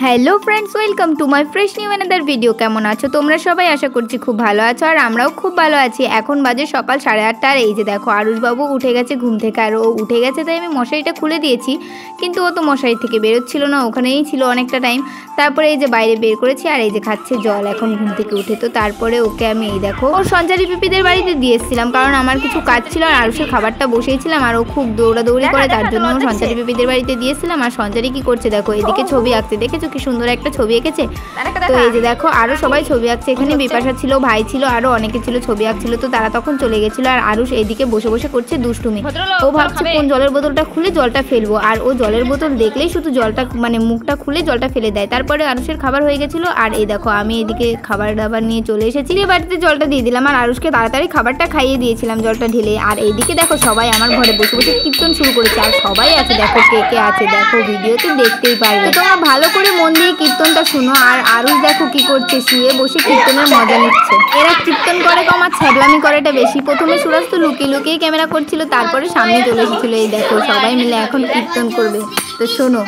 Hello friends, welcome to my fresh new another video. কেমন আছো তোমরা সবাই? আশা করছি খুব ভালো আছো, আর আমরাও খুব ভালো আছি। এখন বাজে সকাল 8:30। আর এই যে দেখো আরুষবাবু উঠে গেছে ঘুম থেকে, আর ও উঠে গেছে তাই আমি মশারিটা খুলে দিয়েছি, কিন্তু ও তো মশারি থেকে বেরোচ্ছিল না, ওখানেই ছিল অনেকটা টাইম। তারপরে এই যে বাইরে বের করেছি, আর এই যে খাচ্ছে জল এখন ঘুম থেকে উঠে। তো তারপরে ওকে আমি এই দেখো ওর সঞ্চারী পিপিদের বাড়িতে দিয়ে এসেছিলাম, কারণ আমার কিছু কাজ ছিল আর আরুষের খাবারটা বসিয়েছিলাম, আর ও খুব দৌড়াদৌড়ি করে, তার জন্য সঞ্চারী পিপিদের বাড়িতে দিয়েছিলাম। আর সঞ্চারী কি করছে দেখো, এদিকে ছবি আঁকতে, দেখেছো কি সুন্দর একটা ছবি এঁকেছে। তো এই যে দেখো আরো সবাই ছবি আঁকছে, এখানে বিপাশা ছিল, ভাই ছিল, আরো অনেকে ছিল ছবি আঁকছিল। তো তারা তখন চলে গেছিল, আর আরুষ এইদিকে বসে বসে করছে দুষ্টুমি। ও ভাবছে কোন জলের বোতলটা খুলে জলটা ফেলবো, আর ও জলের বোতল দেখলেই শুধু জলটা মানে মুখটা খুলে জলটা ফেলে দেয়। তারপরে আরুষের খাবার হয়ে গেছিল, আর এই দেখো আমি এদিকে খাবার দাবার নিয়ে চলে এসেছি, বাড়িতে জলটা দিয়ে দিলাম, আর আরুষকে তাড়াতাড়ি খাবারটা খাইয়ে দিয়েছিলাম জলটা ঢেলে। আর এইদিকে দেখো সবাই আমার ঘরে বসে বসে কীর্তন শুরু করেছে, আর সবাই আছে দেখো, কে কে আছে দেখো, ভিডিওতে দেখতেই পারবে। তোমরা ভালো করে মন দিয়ে কীর্তনটা শুনো। আর আরুষ দেখো কি করছে, শুয়ে বসে কীর্তনের মজা নিচ্ছে। এরা কীর্তন করে কম আর ছ্যাবলামি করেটা বেশি। প্রথমে সুরাজ তো লুকিয়ে লুকিয়ে ক্যামেরা করছিল, তারপরে সামনে চলে এসেছিল। এই দেখো সবাই মিলে এখন কীর্তন করবে, তো শোনো।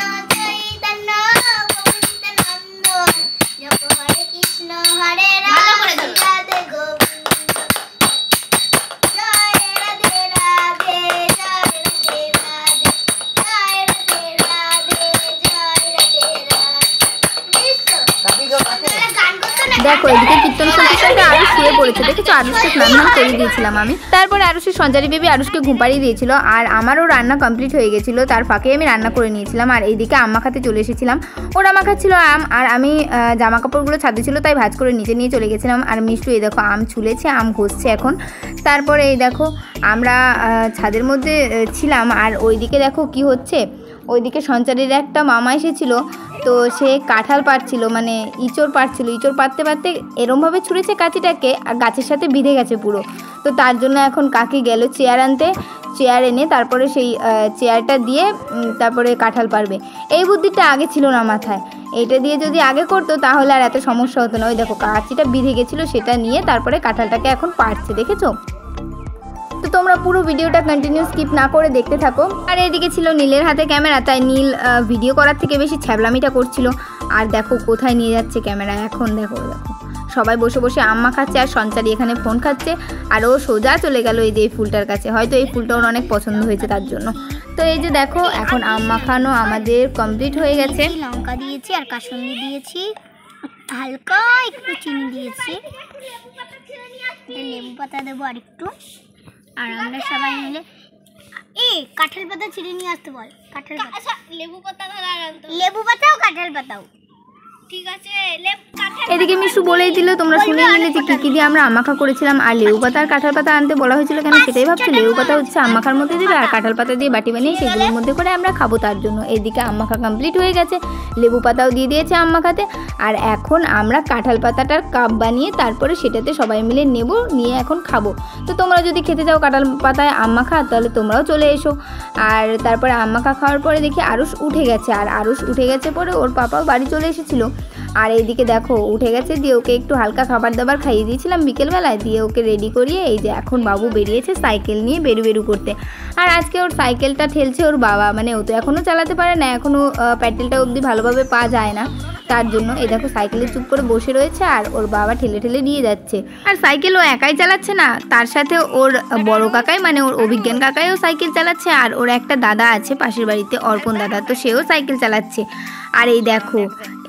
দেখো এদিকে কীর্তন শুনতে শুনতে আরুষ শুয়ে পড়েছে, দেখেছো? আরুষকে স্নান করে দিয়েছিলাম আমি। তারপরে আরুষের সঞ্চারী বেবি আরুষকে ঘুম পাড়িয়ে দিয়েছিল, আর আমারও রান্না কমপ্লিট হয়ে গেছিলো, তার ফাঁকে আমি রান্না করে নিয়েছিলাম। আর এইদিকে আম্মা খাতে চলে এসেছিলাম, ওর আমা খাচ্ছিল আম, আর আমি জামা কাপড়গুলো ছাদে ছিল তাই ভাঁজ করে নিচে নিয়ে চলে গেছিলাম। আর মিষ্টু এই দেখো আম ছুলেছে, আম ঘষছে এখন। তারপরে এই দেখো আমরা ছাদের মধ্যে ছিলাম, আর ওইদিকে দেখো কি হচ্ছে, ওইদিকে সঞ্চারীর একটা মামা এসেছিল, তো সে কাঁঠাল পাড়ছিল, মানে ইঁচড় পাড়ছিল। ইঁচড় পাড়তে পারতে এরমভাবে ছুঁড়েছে কাঁচিটাকে, আর গাছের সাথে বিঁধে গেছে পুরো। তো তার জন্য এখন কাকি গেল চেয়ার আনতে, চেয়ার এনে তারপরে সেই চেয়ারটা দিয়ে তারপরে কাঁঠাল পারবে। এই বুদ্ধিটা আগে ছিল না মাথায়, এইটা দিয়ে যদি আগে করতো তাহলে আর এত সমস্যা হতো না। ওই দেখো কাঁচিটা বিঁধে গেছিলো, সেটা নিয়ে তারপরে কাঁঠালটাকে এখন পাড়ছে, দেখেছো? তো তোমরা পুরো ভিডিওটা কন্টিনিউ স্কিপ না করে দেখতে থাকো। আর এদিকে ছিল নীলের হাতে ক্যামেরা, তাই নীল ভিডিও করার থেকে বেশি ছ্যাবলামিটা করছিল। আর দেখো কোথায় নিয়ে যাচ্ছে ক্যামেরা এখন, দেখো দেখো সবাই বসে বসে আম্মা খাচ্ছে, আর সঞ্চারী এখানে ফোন খাচ্ছে, আর ও সোজা চলে গেল এই যে এই ফুলটার কাছে। হয়তো এই ফুলটা ওর অনেক পছন্দ হয়েছে তার জন্য। তো এই যে দেখো এখন আম্মা খানো আমাদের কমপ্লিট হয়ে গেছে। লঙ্কা দিয়েছি আর কাসুন্দি দিয়েছি, হালকা একটু চিনি দিয়েছি, লেবু পাতা দেবো আর একটু। আর আমরা সবাই মিলে কাঁঠাল পাতা ছিঁড়ে নিয়ে আসতে বল। কাঁঠাল পাতা, আচ্ছা লেবু পাতা, লেবু পাতাও কাঁঠাল পাতাও, ঠিক আছে। এদিকে মিশু বলেই দিল, তোমরা শুনে নিলে যে কী কী দিয়ে আমরা আম্মাখা করেছিলাম। আর লেবু পাতা আর কাঁঠাল পাতা আনতে বলা হয়েছিল কেন সেটাই ভাবছি। লেবু পাতা হচ্ছে আম্মাখার মধ্যে দেবে, আর কাঁঠাল পাতা দিয়ে বাটি বানিয়ে সেগুলোর মধ্যে করে আমরা খাবো, তার জন্য। এদিকে আম্মাখা কমপ্লিট হয়ে গেছে, লেবু পাতাও দিয়ে দিয়েছে আম্মাখাতে। আর এখন আমরা কাঁঠাল পাতাটার কাপ বানিয়ে তারপরে সেটাতে সবাই মিলে নেব, নিয়ে এখন খাবো। তো তোমরা যদি খেতে চাও কাঁঠাল পাতায় আম্মাখা, তাহলে তোমরাও চলে এসো। আর তারপরে আম্মাখা খাওয়ার পরে দেখি আরুষ উঠে গেছে, আর আরুষ উঠে গেছে পরে ওর পাপাও বাড়ি চলে এসেছিলো। আর এইদিকে দেখো উঠে গেছে, দিয়ে ওকে একটু হালকা খাবার দাবার খাইয়ে দিয়েছিলাম বিকেলবেলায়, দিয়ে ওকে রেডি করিয়ে এই যে এখন বাবু বেরিয়েছে সাইকেল নিয়ে বেরু করতে। আর আজকে ওর সাইকেলটা ঠেলছে ওর বাবা, মানে ও তো এখনও চালাতে পারে না, এখনও প্যাডেলটা অবধি ভালোভাবে পা যায় না, তার জন্য এই দেখো সাইকেলে চুপ করে বসে রয়েছে, আর ওর বাবা ঠেলে ঠেলে নিয়ে যাচ্ছে। আর সাইকেল ও একাই চালাচ্ছে না, তার সাথে ওর বড় কাকাই মানে ওর অভিজ্ঞান কাকাইও সাইকেল চালাচ্ছে, আর ওর একটা দাদা আছে পাশের বাড়িতে অর্পণ দাদা, তো সেও সাইকেল চালাচ্ছে। আর এই দেখো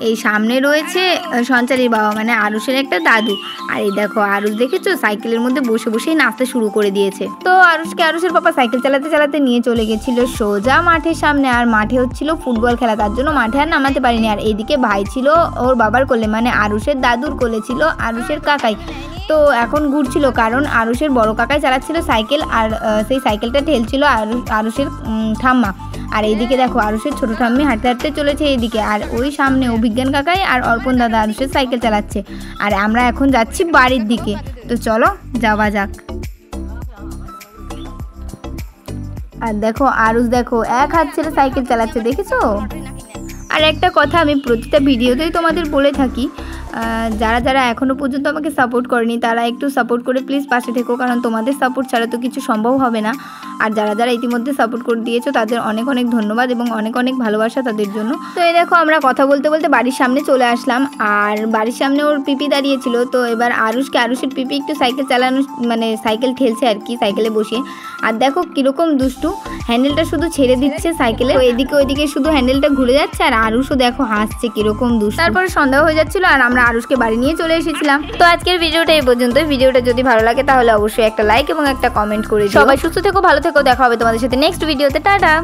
এই সামনে রয়েছে সঞ্চারীর বাবা মানে আরুষের একটা দাদু। আর এই দেখো আরুষ দেখেছো সাইকেলের মধ্যে বসে বসেই নাচতে শুরু করে দিয়েছে। তো আরুষকে আরুষের পাপা সাইকেল চালাতে চালাতে নিয়ে চলে গেছিলো সোজা মাঠের সামনে, আর মাঠে হচ্ছিল ফুটবল খেলা, তার জন্য মাঠে আর নামাতে পারিনি। আর এইদিকে ভাই ছিল ওর বাবার কোলে, মানে আরুষের দাদুর কোলে ছিল আরুষের কাকাই। তো এখন ঘুরছিল, কারণ আরুষের বড় কাকাই চালাচ্ছিল সাইকেল, আর সেই সাইকেলটা ঠেলছিল আরুষের ঠাম্মা। আর এইদিকে দেখো আরুষের ছোটো ঠাম্মি হাঁটতে হাঁটতে চলেছে এইদিকে, আর ওই সামনে অভিজ্ঞান কাকাই আর অর্পণ দাদা আরুষের সাইকেল চালাচ্ছে। আর আমরা এখন যাচ্ছি বাড়ির দিকে, তো চলো যাওয়া যাক। আর দেখো আরুষ দেখো এক হাত ছেড়ে সাইকেল চালাচ্ছে, দেখেছো? আর একটা কথা আমি প্রতিটা ভিডিওতেই তোমাদের বলে থাকি, যারা যারা এখনও পর্যন্ত আমাকে সাপোর্ট করেনি তারা একটু সাপোর্ট করে প্লিজ পাশে থেকো, কারণ তোমাদের সাপোর্ট ছাড়া তো কিছু সম্ভব হবে না। আর যারা যারা ইতিমধ্যে সাপোর্ট করে দিয়েছো তাদের অনেক অনেক ধন্যবাদ এবং অনেক অনেক ভালোবাসা তাদের জন্য। তো এই দেখো আমরা কথা বলতে বলতে বাড়ির সামনে চলে আসলাম, আর বাড়ির সামনে ওর পিপি দাঁড়িয়েছিল। তো এবার আরুষের পিপি একটু সাইকেল চালানো মানে সাইকেল ঠেলছে আর কি, সাইকেলে বসিয়ে। আর দেখো কীরকম দুষ্টু, হ্যান্ডেলটা শুধু ছেড়ে দিচ্ছে সাইকেলে, এদিকে ওইদিকে শুধু হ্যান্ডেলটা ঘুরে যাচ্ছে, আর আরুষও দেখো হাসছে কীরকম দুষ্টু। তারপরে সন্ধ্যা হয়ে যাচ্ছিল আর আমরা আরুষকে বাড়ি নিয়ে চলে এসেছিলাম। তো আজকের ভিডিওটা এই পর্যন্ত। ভিডিওটা যদি ভালো লাগে তাহলে অবশ্যই একটা লাইক এবং একটা কমেন্ট করে দিও। সবাই সুস্থ থেকো, ভালো থেকো, দেখা হবে তোমাদের সাথে নেক্সট ভিডিওতে। টাটা।